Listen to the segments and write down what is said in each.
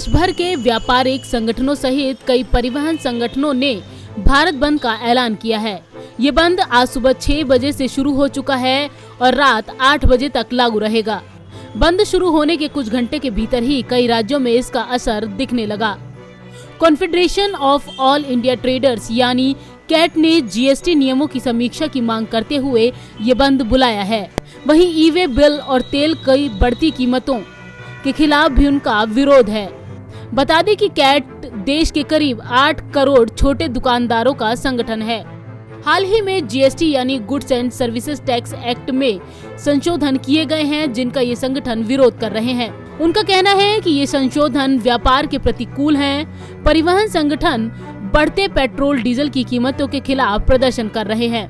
देश भर के व्यापारिक संगठनों सहित कई परिवहन संगठनों ने भारत बंद का ऐलान किया है। ये बंद आज सुबह 6 बजे से शुरू हो चुका है और रात 8 बजे तक लागू रहेगा। बंद शुरू होने के कुछ घंटे के भीतर ही कई राज्यों में इसका असर दिखने लगा। Confederation of all India traders यानी कैट ने जीएसटी नियमों की समीक्षा की मांग करते हुए ये बंद बुलाया है। वहीं ई-वे बिल और तेल की बढ़ती कीमतों के खिलाफ भी उनका विरोध है। बता दें कि कैट देश के करीब 8 करोड़ छोटे दुकानदारों का संगठन है। हाल ही में जीएसटी यानी goods and services tax act में संशोधन किए गए हैं, जिनका ये संगठन विरोध कर रहे हैं। उनका कहना है कि ये संशोधन व्यापार के प्रतिकूल हैं। परिवहन संगठन बढ़ते पेट्रोल डीजल की कीमतों के खिलाफ प्रदर्शन कर रहे हैं।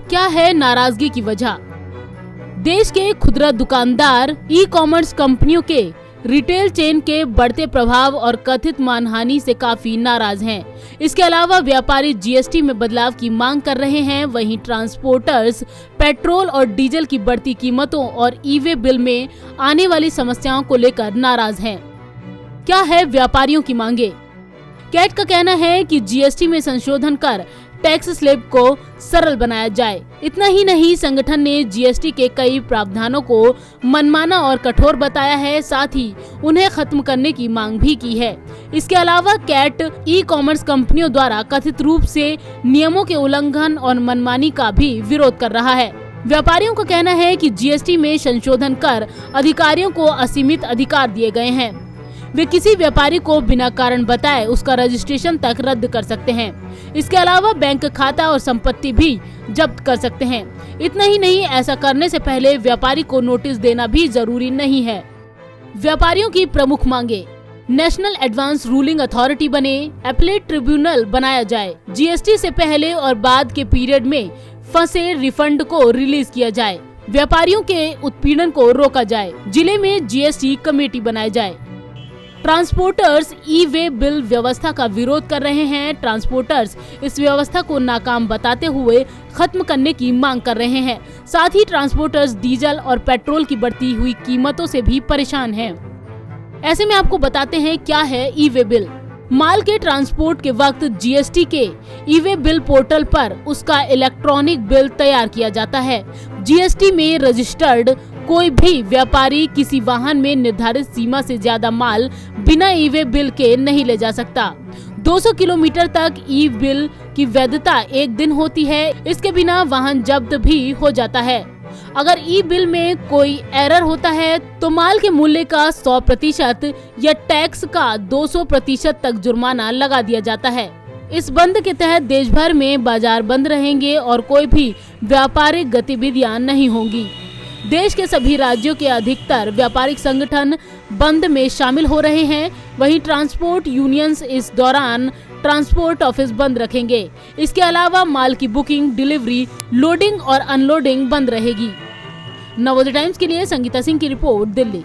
क्या है नाराजगी की वजह? देश के खुदरा दुकानदार ई कॉमर्स कंपनियों के रिटेल चेन के बढ़ते प्रभाव और कथित मानहानि से काफी नाराज हैं। इसके अलावा व्यापारी जीएसटी में बदलाव की मांग कर रहे हैं। वहीं ट्रांसपोर्टर्स पेट्रोल और डीजल की बढ़ती कीमतों और ई-वे बिल में आने वाली समस्याओं को लेकर नाराज हैं। क्या है व्यापारियों की मांगे? कैट का कहना है कि जीएसटी में संशोधन कर टैक्स स्लैब को सरल बनाया जाए। इतना ही नहीं, संगठन ने जीएसटी के कई प्रावधानों को मनमाना और कठोर बताया है। साथ ही उन्हें खत्म करने की मांग भी की है। इसके अलावा कैट ई कॉमर्स कंपनियों द्वारा कथित रूप से नियमों के उल्लंघन और मनमानी का भी विरोध कर रहा है। व्यापारियों का कहना है कि जीएसटी में संशोधन कर अधिकारियों को असीमित अधिकार दिए गए हैं। वे किसी व्यापारी को बिना कारण बताए उसका रजिस्ट्रेशन तक रद्द कर सकते हैं। इसके अलावा बैंक खाता और संपत्ति भी जब्त कर सकते हैं। इतना ही नहीं, ऐसा करने से पहले व्यापारी को नोटिस देना भी जरूरी नहीं है। व्यापारियों की प्रमुख मांगे: नेशनल एडवांस रूलिंग अथॉरिटी बने, एपीलेट ट्रिब्यूनल बनाया जाए, जीएसटी से पहले और बाद के पीरियड में फंसे रिफंड को रिलीज किया जाए, व्यापारियों के उत्पीड़न को रोका जाए, जिले में जीएसटी कमेटी बनाई जाए। ट्रांसपोर्टर्स ई-वे बिल व्यवस्था का विरोध कर रहे हैं। ट्रांसपोर्टर्स इस व्यवस्था को नाकाम बताते हुए खत्म करने की मांग कर रहे हैं। साथ ही ट्रांसपोर्टर्स डीजल और पेट्रोल की बढ़ती हुई कीमतों से भी परेशान हैं। ऐसे में आपको बताते हैं क्या है ई-वे बिल। माल के ट्रांसपोर्ट के वक्त जीएसटी के ई-वे बिल पोर्टल पर उसका इलेक्ट्रॉनिक बिल तैयार किया जाता है। जीएसटी में रजिस्टर्ड कोई भी व्यापारी किसी वाहन में निर्धारित सीमा से ज्यादा माल बिना ई-वे बिल के नहीं ले जा सकता। 200 किलोमीटर तक ई बिल की वैधता 1 दिन होती है। इसके बिना वाहन जब्त भी हो जाता है। अगर ई बिल में कोई एरर होता है तो माल के मूल्य का 100% या टैक्स का 200% तक जुर्माना लगा दिया जाता है। इस बंद के तहत देश भर में बाजार बंद रहेंगे और कोई भी व्यापारिक गतिविधियां नहीं होंगी। देश के सभी राज्यों के अधिकतर व्यापारिक संगठन बंद में शामिल हो रहे हैं। वहीं ट्रांसपोर्ट यूनियंस इस दौरान ट्रांसपोर्ट ऑफिस बंद रखेंगे। इसके अलावा माल की बुकिंग, डिलीवरी, लोडिंग और अनलोडिंग बंद रहेगी। नवोदय टाइम्स के लिए संगीता सिंह की रिपोर्ट, दिल्ली।